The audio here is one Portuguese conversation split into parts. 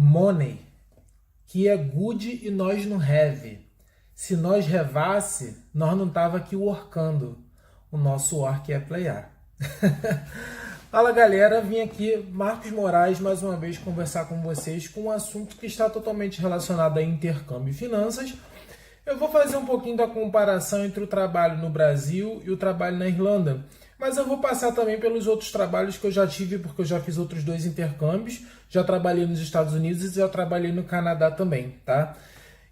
Money, que é good e nós não have. Se nós revasse, nós não tava aqui workando. O nosso work é playar. Fala galera, vim aqui, Marcos Moraes, mais uma vez conversar com vocês com um assunto que está totalmente relacionado a intercâmbio e finanças. Eu vou fazer um pouquinho da comparação entre o trabalho no Brasil e o trabalho na Irlanda, mas eu vou passar também pelos outros trabalhos que eu já tive, porque eu já fiz outros 2 intercâmbios, já trabalhei nos Estados Unidos e já trabalhei no Canadá também, tá?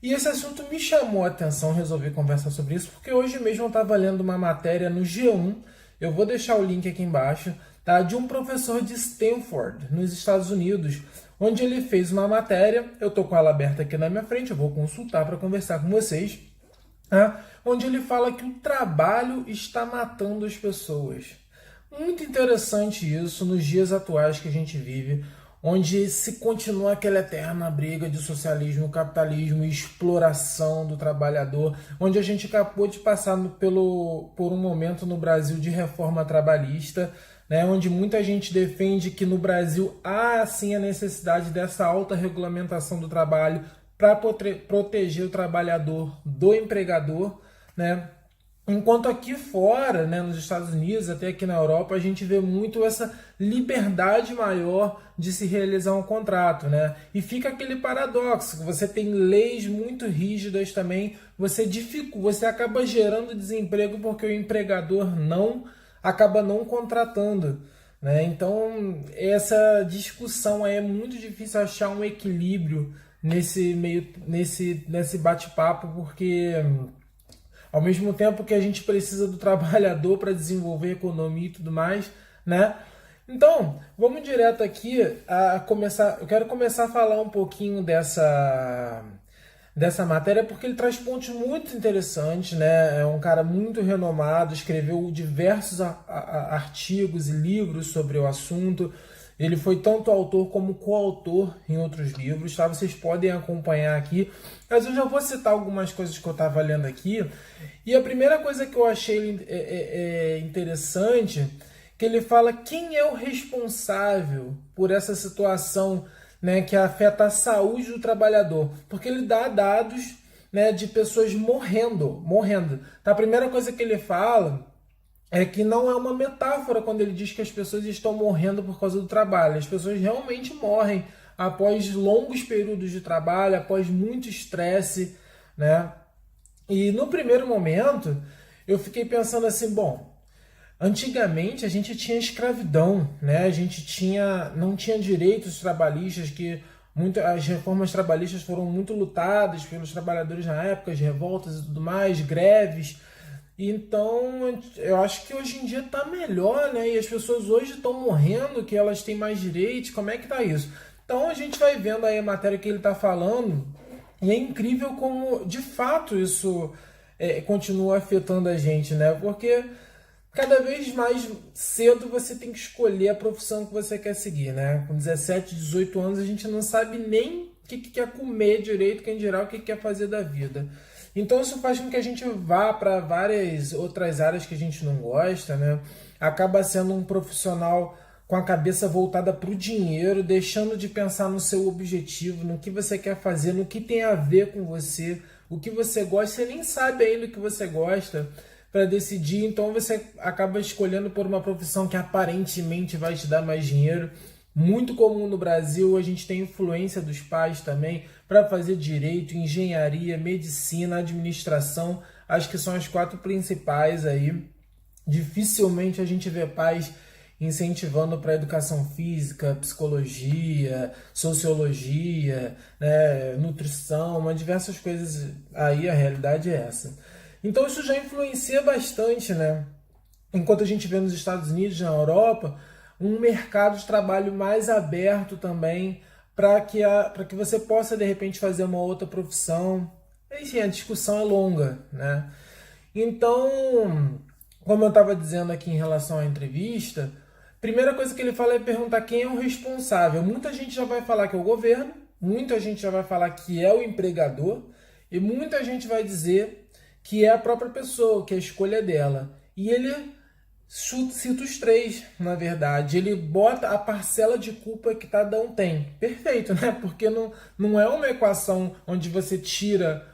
E esse assunto me chamou a atenção, resolvi conversar sobre isso, porque hoje mesmo eu estava lendo uma matéria no G1, eu vou deixar o link aqui embaixo, tá? De um professor de Stanford, nos Estados Unidos, onde ele fez uma matéria, eu estou com ela aberta aqui na minha frente, eu vou consultar para conversar com vocês, tá? Onde ele fala que o trabalho está matando as pessoas. Muito interessante isso nos dias atuais que a gente vive, onde se continua aquela eterna briga de socialismo, capitalismo e exploração do trabalhador, onde a gente acabou de passar por um momento no Brasil de reforma trabalhista, né, onde muita gente defende que no Brasil há sim a necessidade dessa alta regulamentação do trabalho para proteger o trabalhador do empregador, né? Enquanto aqui fora, né, nos Estados Unidos, até aqui na Europa, a gente vê muito essa liberdade maior de se realizar um contrato, né? E fica aquele paradoxo, que você tem leis muito rígidas também, você acaba gerando desemprego porque o empregador acaba não contratando, né? Então, essa discussão aí é muito difícil achar um equilíbrio nesse bate-papo, porque ao mesmo tempo que a gente precisa do trabalhador para desenvolver a economia e tudo mais, né? Então, vamos direto aqui a começar. Eu quero começar a falar um pouquinho dessa matéria, porque ele traz pontos muito interessantes, né? É um cara muito renomado, escreveu diversos artigos e livros sobre o assunto. Ele foi tanto autor como coautor em outros livros, tá? Vocês podem acompanhar aqui, mas eu já vou citar algumas coisas que eu estava lendo aqui. E a primeira coisa que eu achei interessante, que ele fala quem é o responsável por essa situação, né, que afeta a saúde do trabalhador, porque ele dá dados, né, de pessoas morrendo. Tá? A primeira coisa que ele fala é que não é uma metáfora quando ele diz que as pessoas estão morrendo por causa do trabalho. As pessoas realmente morrem após longos períodos de trabalho, após muito estresse, né? E no primeiro momento eu fiquei pensando assim, bom, antigamente a gente tinha escravidão, né? A gente não tinha direitos trabalhistas, as reformas trabalhistas foram muito lutadas pelos trabalhadores na época, as revoltas e tudo mais, greves. Então, eu acho que hoje em dia está melhor, né? E as pessoas hoje estão morrendo, que elas têm mais direitos. Como é que tá isso? Então, a gente vai vendo aí a matéria que ele está falando, e é incrível como, de fato, isso continua afetando a gente, né? Porque cada vez mais cedo você tem que escolher a profissão que você quer seguir, né? Com 17, 18 anos, a gente não sabe nem o que quer comer direito, quem dirá o que quer fazer da vida. Então isso faz com que a gente vá para várias outras áreas que a gente não gosta, né? Acaba sendo um profissional com a cabeça voltada para o dinheiro, deixando de pensar no seu objetivo, no que você quer fazer, no que tem a ver com você, o que você gosta. Você nem sabe ainda o que você gosta para decidir, então você acaba escolhendo por uma profissão que aparentemente vai te dar mais dinheiro. Muito comum no Brasil, a gente tem influência dos pais também para fazer direito, engenharia, medicina, administração. Acho que são as 4 principais aí. Dificilmente a gente vê pais incentivando para educação física, psicologia, sociologia, né, nutrição, mas diversas coisas aí, a realidade é essa. Então isso já influencia bastante, né? Enquanto a gente vê nos Estados Unidos, na Europa, um mercado de trabalho mais aberto também para que você possa de repente fazer uma outra profissão. Enfim, a discussão é longa, né? Então, como eu estava dizendo aqui em relação à entrevista, a primeira coisa que ele fala é perguntar quem é o responsável. Muita gente já vai falar que é o governo, muita gente já vai falar que é o empregador e muita gente vai dizer que é a própria pessoa, que é a escolha dela. E ele Cito os três, na verdade. Ele bota a parcela de culpa que cada um tem. Perfeito, né? Porque não é uma equação onde você tira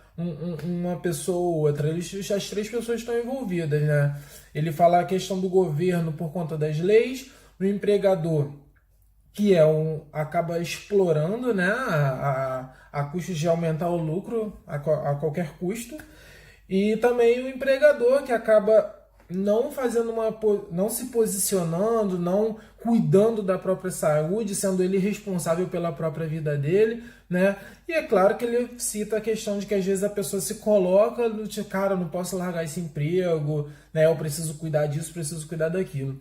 uma pessoa ou outra. As três pessoas estão envolvidas, né? Ele fala a questão do governo por conta das leis, o empregador, que acaba explorando, né? A custos de aumentar o lucro a qualquer custo. E também o empregador, que acaba não se posicionando, não cuidando da própria saúde, sendo ele responsável pela própria vida dele, né? E é claro que ele cita a questão de que às vezes a pessoa se coloca no tipo, cara, eu não posso largar esse emprego, né? Eu preciso cuidar disso, preciso cuidar daquilo.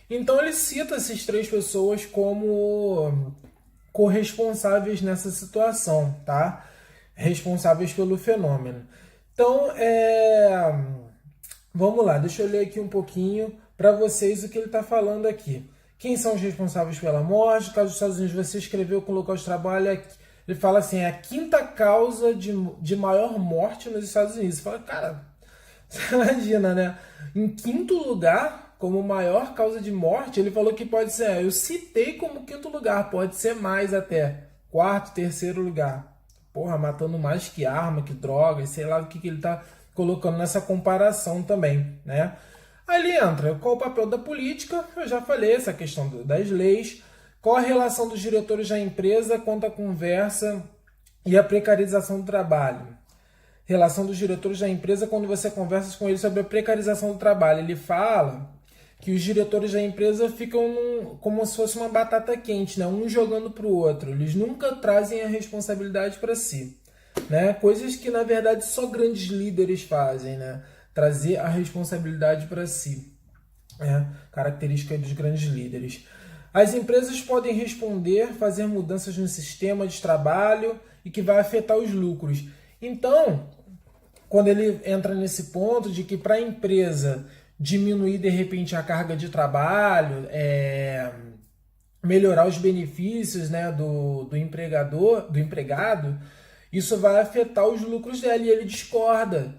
Então ele cita essas três pessoas como corresponsáveis nessa situação, tá? Responsáveis pelo fenômeno. Então, vamos lá, deixa eu ler aqui um pouquinho para vocês o que ele está falando aqui. Quem são os responsáveis pela morte? No caso dos Estados Unidos, você escreveu com o local de trabalho. Ele fala assim, é a quinta causa de maior morte nos Estados Unidos. Você fala, cara, você imagina, né? Em quinto lugar, como maior causa de morte, ele falou que pode ser, eu citei como quinto lugar, pode ser mais até. Quarto, terceiro lugar. Porra, matando mais que arma, que droga, sei lá o que ele está colocando nessa comparação também, né? Aí ele entra, qual o papel da política? Eu já falei, essa questão das leis. Qual a relação dos diretores da empresa quanto à conversa e a precarização do trabalho? Relação dos diretores da empresa quando você conversa com eles sobre a precarização do trabalho. Ele fala que os diretores da empresa ficam como se fosse uma batata quente, né? Um jogando para o outro. Eles nunca trazem a responsabilidade para si. Né? Coisas que na verdade só grandes líderes fazem, né? Trazer a responsabilidade para si, característica dos grandes líderes. As empresas podem responder, fazer mudanças no sistema de trabalho e que vai afetar os lucros. Então, quando ele entra nesse ponto de que para a empresa diminuir de repente a carga de trabalho, melhorar os benefícios, né, do empregado, isso vai afetar os lucros dela, e ele discorda.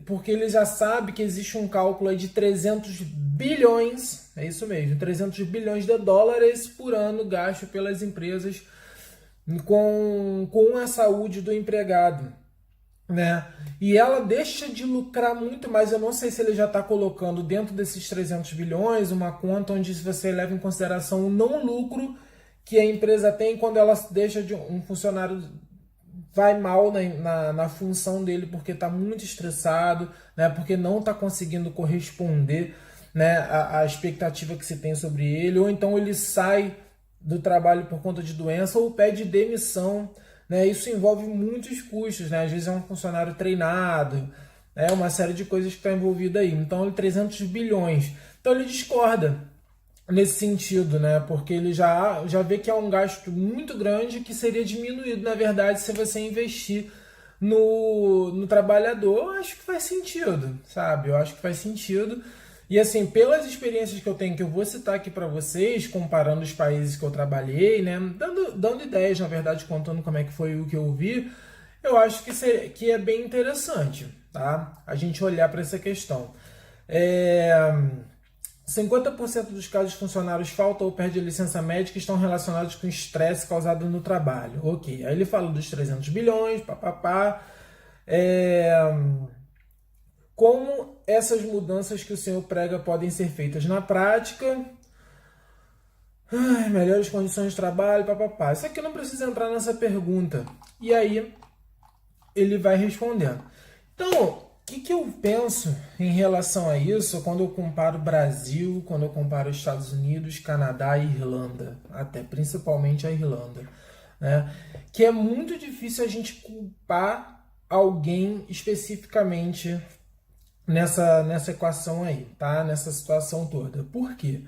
Porque ele já sabe que existe um cálculo aí de 300 bilhões, é isso mesmo, 300 bilhões de dólares por ano gasto pelas empresas com a saúde do empregado, né? E ela deixa de lucrar muito mais. Eu não sei se ele já está colocando dentro desses 300 bilhões uma conta onde você leva em consideração o não lucro que a empresa tem quando ela deixa de um funcionário vai mal na função dele porque está muito estressado, né? Porque não está conseguindo corresponder, né, à expectativa que se tem sobre ele, ou então ele sai do trabalho por conta de doença ou pede demissão, né? Isso envolve muitos custos, né? Às vezes é um funcionário treinado, uma série de coisas que está envolvida aí. Então, 300 bilhões. Então, ele discorda nesse sentido, né? Porque ele já vê que é um gasto muito grande que seria diminuído, na verdade, se você investir no trabalhador. Eu acho que faz sentido, sabe? Eu acho que faz sentido. E assim, pelas experiências que eu tenho, que eu vou citar aqui para vocês, comparando os países que eu trabalhei, né? Dando ideias, na verdade, contando como é que foi o que eu vi, eu acho que é bem interessante, tá? A gente olhar para essa questão. 50% dos casos de funcionários faltam ou perdem licença médica estão relacionados com estresse causado no trabalho. Ok, aí ele fala dos 300 bilhões, papapá. Como essas mudanças que o senhor prega podem ser feitas na prática? Melhores condições de trabalho, papapá. Isso aqui não precisa entrar nessa pergunta. E aí ele vai respondendo. Então, o que eu penso em relação a isso quando eu comparo Brasil, quando eu comparo Estados Unidos, Canadá e Irlanda, até principalmente a Irlanda, né? Que é muito difícil a gente culpar alguém especificamente nessa equação aí, tá? Nessa situação toda. Por quê?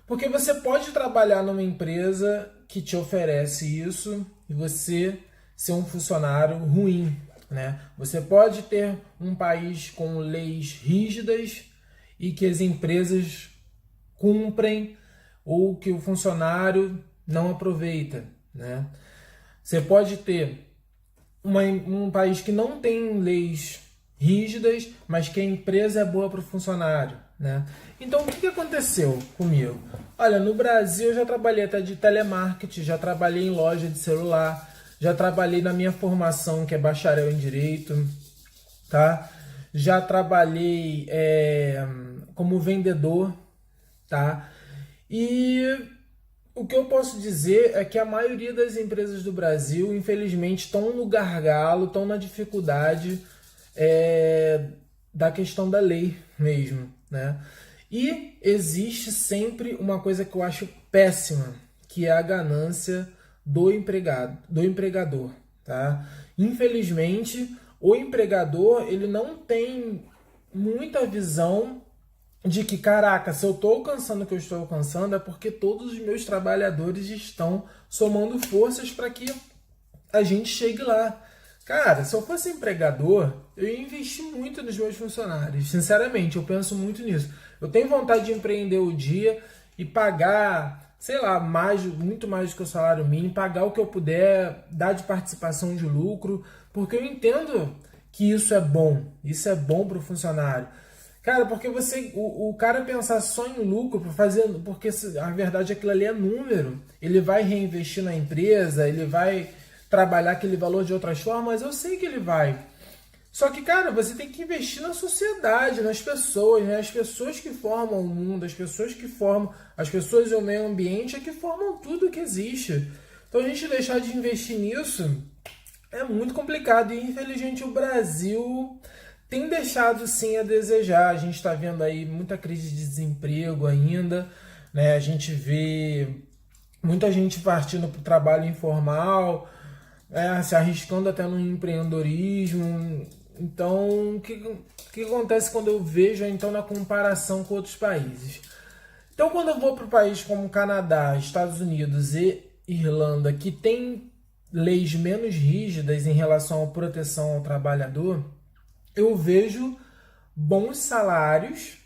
Porque você pode trabalhar numa empresa que te oferece isso e você ser um funcionário ruim, né? Você pode ter um país com leis rígidas e que as empresas cumprem ou que o funcionário não aproveita, né? Você pode ter um país que não tem leis rígidas, mas que a empresa é boa para o funcionário, né? Então, o que aconteceu comigo? Olha, no Brasil eu já trabalhei até de telemarketing, já trabalhei em loja de celular, já trabalhei na minha formação, que é bacharel em Direito, tá? Já trabalhei como vendedor, tá? E o que eu posso dizer é que a maioria das empresas do Brasil, infelizmente, estão no gargalo, estão na dificuldade da questão da lei mesmo, né? E existe sempre uma coisa que eu acho péssima, que é a ganância do empregado, do empregador, tá? Infelizmente, o empregador, ele não tem muita visão de que, caraca, se eu estou alcançando o que eu estou alcançando é porque todos os meus trabalhadores estão somando forças para que a gente chegue lá. Cara, se eu fosse empregador, eu ia investir muito nos meus funcionários. Sinceramente, eu penso muito nisso. Eu tenho vontade de empreender o dia e pagar, sei lá, muito mais do que o salário mínimo, pagar o que eu puder, dar de participação de lucro, porque eu entendo que isso é bom para o funcionário. Cara, porque o cara pensar só em lucro, porque a verdade é que aquilo ali é número, ele vai reinvestir na empresa, ele vai trabalhar aquele valor de outras formas, eu sei que ele vai. Só que, cara, você tem que investir na sociedade, nas pessoas, né? As pessoas que formam o mundo, as pessoas e o meio ambiente é que formam tudo que existe. Então a gente deixar de investir nisso é muito complicado e infelizmente o Brasil tem deixado sim a desejar. A gente está vendo aí muita crise de desemprego ainda, né? A gente vê muita gente partindo para o trabalho informal, se arriscando até no empreendedorismo. Então, o que acontece quando eu vejo então na comparação com outros países? Então, quando eu vou para países como Canadá, Estados Unidos e Irlanda, que tem leis menos rígidas em relação à proteção ao trabalhador, eu vejo bons salários,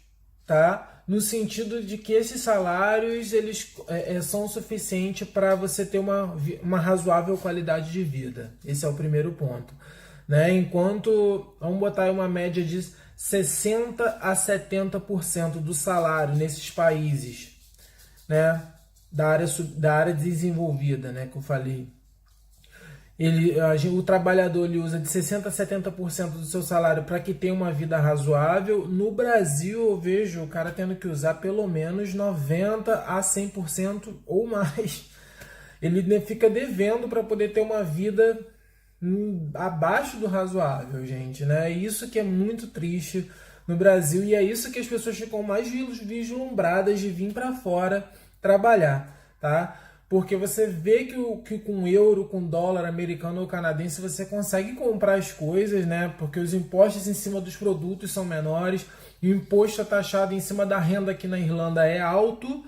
tá? No sentido de que esses salários eles são suficientes para você ter uma razoável qualidade de vida. Esse é o primeiro ponto, né? Enquanto, vamos botar aí uma média de 60 a 70% do salário nesses países, né? Da área desenvolvida, né? Que eu falei. O trabalhador ele usa de 60% a 70% do seu salário para que tenha uma vida razoável. No Brasil, eu vejo o cara tendo que usar pelo menos 90% a 100% ou mais. Ele fica devendo para poder ter uma vida abaixo do razoável, gente, né? Isso que é muito triste no Brasil e é isso que as pessoas ficam mais vislumbradas de vir para fora trabalhar, tá? Porque você vê que com euro, com dólar americano ou canadense você consegue comprar as coisas, né? Porque os impostos em cima dos produtos são menores, e o imposto taxado em cima da renda aqui na Irlanda é alto,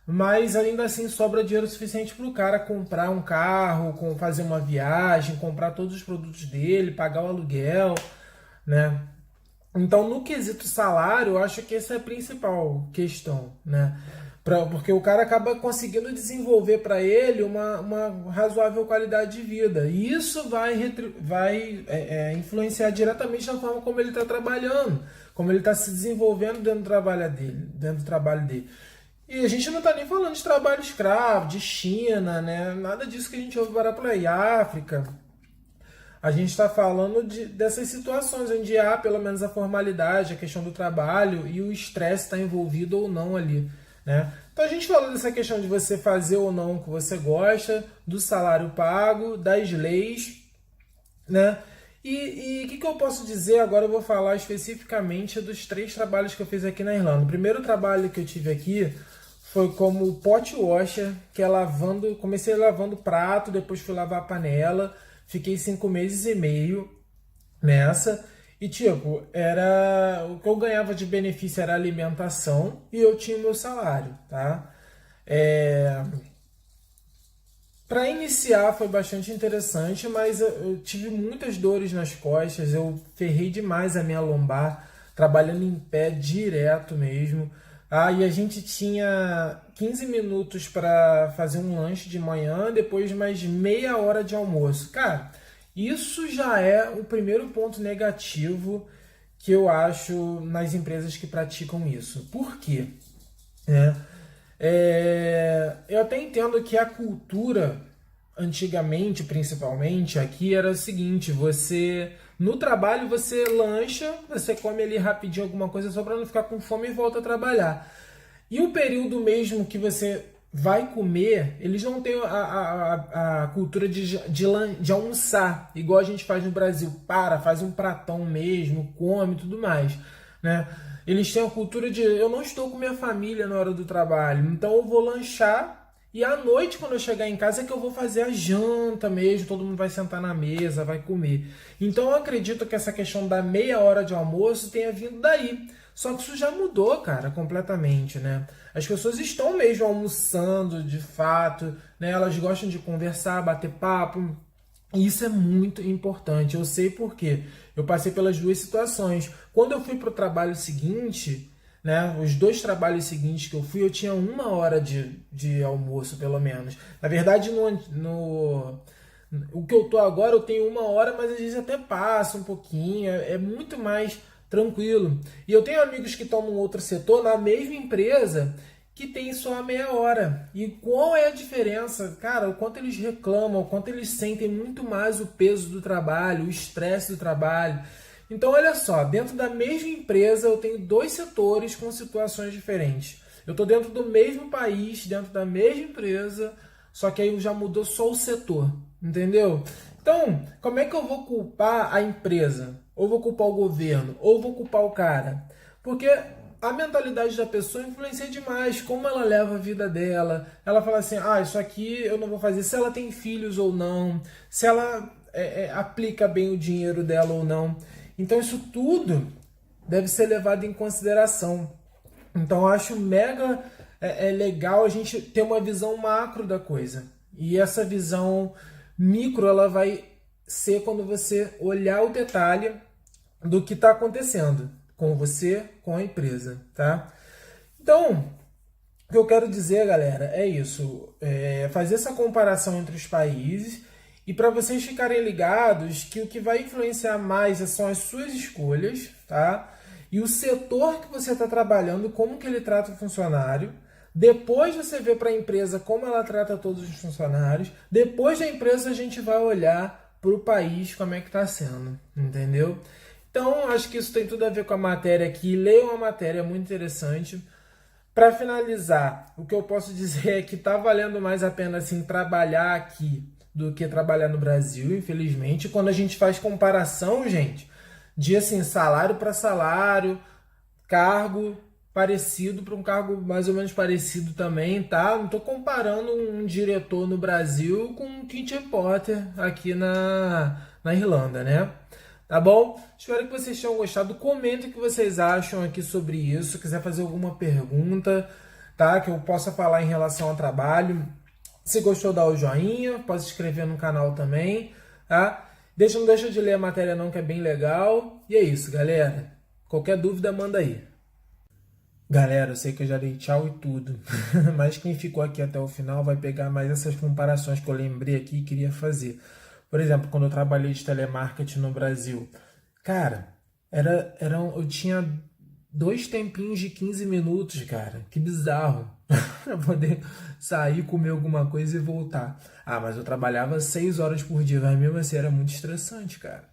mas ainda assim sobra dinheiro suficiente para o cara comprar um carro, fazer uma viagem, comprar todos os produtos dele, pagar o aluguel, né? Então, no quesito salário, eu acho que essa é a principal questão, né? Porque o cara acaba conseguindo desenvolver para ele uma razoável qualidade de vida. E isso vai influenciar diretamente na forma como ele está trabalhando, como ele está se desenvolvendo dentro do trabalho dele. E a gente não está nem falando de trabalho escravo, de China, né? Nada disso que a gente ouve parar por aí, África. A gente está falando dessas situações onde há pelo menos a formalidade, a questão do trabalho e o estresse está envolvido ou não ali, né? Então a gente falou dessa questão de você fazer ou não o que você gosta, do salário pago, das leis, né? E o que eu posso dizer agora? Eu vou falar especificamente dos 3 trabalhos que eu fiz aqui na Irlanda. O primeiro trabalho que eu tive aqui foi como pot washer, que é lavando. Comecei lavando prato, depois fui lavar a panela. Fiquei 5 meses e meio nessa. E tipo, o que eu ganhava de benefício era alimentação e eu tinha o meu salário, tá? Para iniciar foi bastante interessante, mas eu tive muitas dores nas costas, eu ferrei demais a minha lombar, trabalhando em pé direto mesmo. E a gente tinha 15 minutos para fazer um lanche de manhã, depois mais meia hora de almoço. Cara, isso já é o primeiro ponto negativo que eu acho nas empresas que praticam isso. Por quê? É, eu até entendo que a cultura, antigamente, principalmente, aqui era o seguinte: você no trabalho você lancha, você come ali rapidinho alguma coisa só para não ficar com fome e volta a trabalhar. E o período mesmo que você vai comer, eles não têm a cultura de almoçar, igual a gente faz no Brasil. Faz um pratão mesmo, come e tudo mais, né? Eles têm a cultura de: eu não estou com minha família na hora do trabalho, então eu vou lanchar e à noite, quando eu chegar em casa, é que eu vou fazer a janta mesmo, todo mundo vai sentar na mesa, vai comer. Então eu acredito que essa questão da meia hora de almoço tenha vindo daí. Só que isso já mudou, cara, completamente, né? As pessoas estão mesmo almoçando, de fato, né? Elas gostam de conversar, bater papo. E isso é muito importante. Eu sei por quê. Eu passei pelas duas situações. Quando eu fui para o trabalho seguinte, né? Os dois trabalhos seguintes que eu fui, eu tinha uma hora de almoço, pelo menos. Na verdade, o que eu tô agora, eu tenho uma hora, mas às vezes até passa um pouquinho. É muito mais tranquilo. E eu tenho amigos que estão num outro setor, na mesma empresa, que tem só a meia hora. E qual é a diferença? Cara, o quanto eles reclamam, o quanto eles sentem muito mais o peso do trabalho, o estresse do trabalho. Então, olha só, dentro da mesma empresa eu tenho dois setores com situações diferentes. Eu estou dentro do mesmo país, dentro da mesma empresa, só que aí já mudou só o setor, entendeu? Então, como é que eu vou culpar a empresa? Ou vou culpar o governo? Ou vou culpar o cara? Porque a mentalidade da pessoa influencia demais, como ela leva a vida dela. Ela fala assim: isso aqui eu não vou fazer. Se ela tem filhos ou não, se ela aplica bem o dinheiro dela ou não. Então isso tudo deve ser levado em consideração. Então eu acho mega legal a gente ter uma visão macro da coisa. E essa visão micro, ela vai ser quando você olhar o detalhe do que está acontecendo com você, com a empresa, tá? Então, o que eu quero dizer, galera, é isso. Fazer essa comparação entre os países e para vocês ficarem ligados que o que vai influenciar mais são as suas escolhas, tá? E o setor que você está trabalhando, como que ele trata o funcionário. Depois você vê para a empresa como ela trata todos os funcionários. Depois da empresa a gente vai olhar para o país como é que está sendo, entendeu? Então, acho que isso tem tudo a ver com a matéria aqui. Leiam a matéria, é muito interessante. Para finalizar, o que eu posso dizer é que está valendo mais a pena assim, trabalhar aqui do que trabalhar no Brasil, infelizmente. Quando a gente faz comparação, gente, de assim, salário para salário, cargo parecido para um cargo mais ou menos parecido também, tá? Não estou comparando um diretor no Brasil com um Kim Potter aqui na Irlanda, né? Tá bom? Espero que vocês tenham gostado. Comentem o que vocês acham aqui sobre isso. Se quiser fazer alguma pergunta, tá? Que eu possa falar em relação ao trabalho. Se gostou, dá o joinha. Pode se inscrever no canal também, tá? Não deixa de ler a matéria não, que é bem legal. E é isso, galera. Qualquer dúvida, manda aí. Galera, eu sei que eu já dei tchau e tudo, mas quem ficou aqui até o final vai pegar mais essas comparações que eu lembrei aqui e queria fazer. Por exemplo, quando eu trabalhei de telemarketing no Brasil, cara, eu tinha 2 tempinhos de 15 minutos, cara, que bizarro, pra poder sair, comer alguma coisa e voltar. Mas eu trabalhava 6 horas por dia, mas mesmo assim era muito estressante, cara.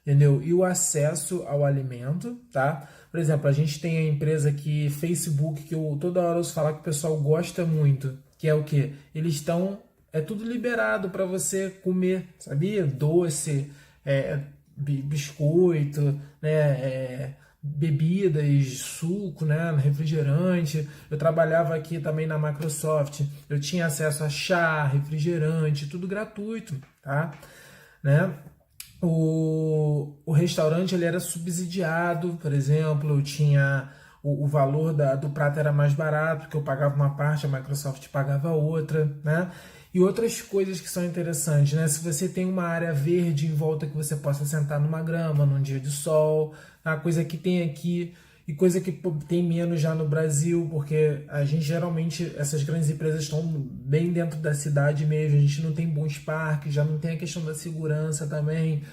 Entendeu? E o acesso ao alimento, tá? Por exemplo, a gente tem a empresa aqui, Facebook, que toda hora eu ouço falar que o pessoal gosta muito, que é o quê? Eles estão... É tudo liberado para você comer, sabia? Doce, biscoito, né? Bebidas, suco, né? Refrigerante. Eu trabalhava aqui também na Microsoft. Eu tinha acesso a chá, refrigerante, tudo gratuito, tá? Né? O restaurante ele era subsidiado, por exemplo, eu tinha o valor do prato era mais barato, porque eu pagava uma parte, a Microsoft pagava outra, né? E outras coisas que são interessantes, né? Se você tem uma área verde em volta que você possa sentar numa grama, num dia de sol, a coisa que tem aqui e coisa que tem menos já no Brasil, porque a gente geralmente, essas grandes empresas estão bem dentro da cidade mesmo, a gente não tem bons parques, já não tem a questão da segurança também,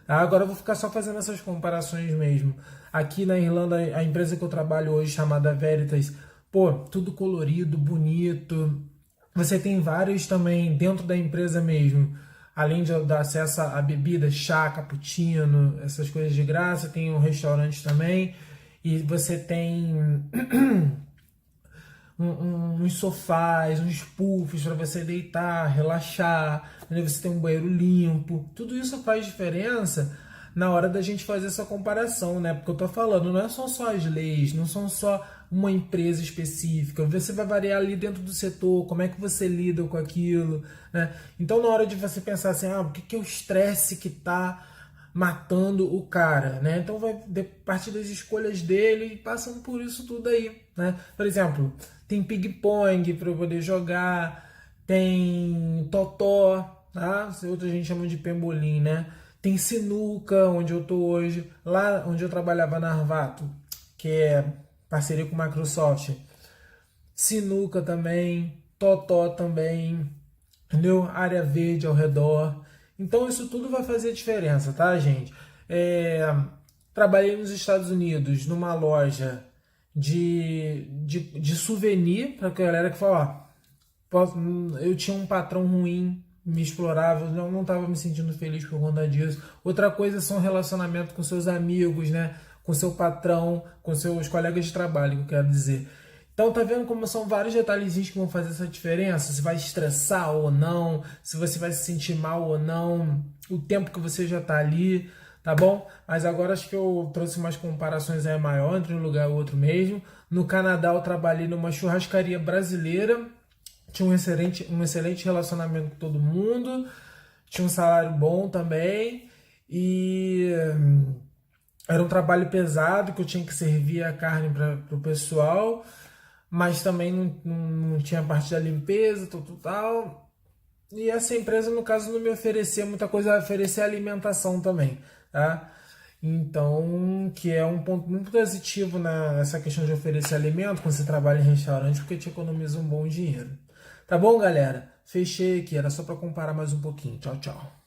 Agora eu vou ficar só fazendo essas comparações mesmo. Aqui na Irlanda, a empresa que eu trabalho hoje, chamada Veritas, pô, tudo colorido, bonito. Você tem vários também dentro da empresa mesmo. Além de dar acesso a bebida, chá, cappuccino, essas coisas de graça, tem um restaurante também. E você tem uns sofás, uns puffs para você deitar, relaxar, né? Você tem um banheiro limpo. Tudo isso faz diferença na hora da gente fazer essa comparação, né? Porque eu tô falando, não são só as leis, não são só uma empresa específica. Você vai variar ali dentro do setor, como é que você lida com aquilo, né? Então, na hora de você pensar assim, o que é o estresse que tá matando o cara, né? Então vai partir das escolhas dele e passando por isso tudo aí, né? Por exemplo, tem ping-pong para eu poder jogar, tem totó, tá? Outra gente chama de pembolim, né? Tem sinuca, onde eu tô hoje, lá onde eu trabalhava na Arvato, que é parceria com a Microsoft. Sinuca também, totó também, entendeu? Área verde ao redor. Então isso tudo vai fazer diferença, tá, gente? Trabalhei nos Estados Unidos numa loja de souvenir, para a galera que fala, eu tinha um patrão ruim, me explorava, eu não estava me sentindo feliz por conta disso. Outra coisa são relacionamento com seus amigos, né? Com seu patrão, com seus colegas de trabalho, que eu quero dizer. Então tá vendo como são vários detalhezinhos que vão fazer essa diferença? Se vai estressar ou não, se você vai se sentir mal ou não, o tempo que você já tá ali, tá bom? Mas agora acho que eu trouxe umas comparações aí maior entre um lugar e outro mesmo. No Canadá eu trabalhei numa churrascaria brasileira, tinha um excelente relacionamento com todo mundo, tinha um salário bom também e era um trabalho pesado que eu tinha que servir a carne para o pessoal, mas também não tinha parte da limpeza, tal. E essa empresa, no caso, não me oferecia muita coisa, oferecia alimentação também, tá? Então, que é um ponto muito positivo nessa questão de oferecer alimento quando você trabalha em restaurante, porque te economiza um bom dinheiro. Tá bom, galera? Fechei aqui, era só para comparar mais um pouquinho. Tchau, tchau.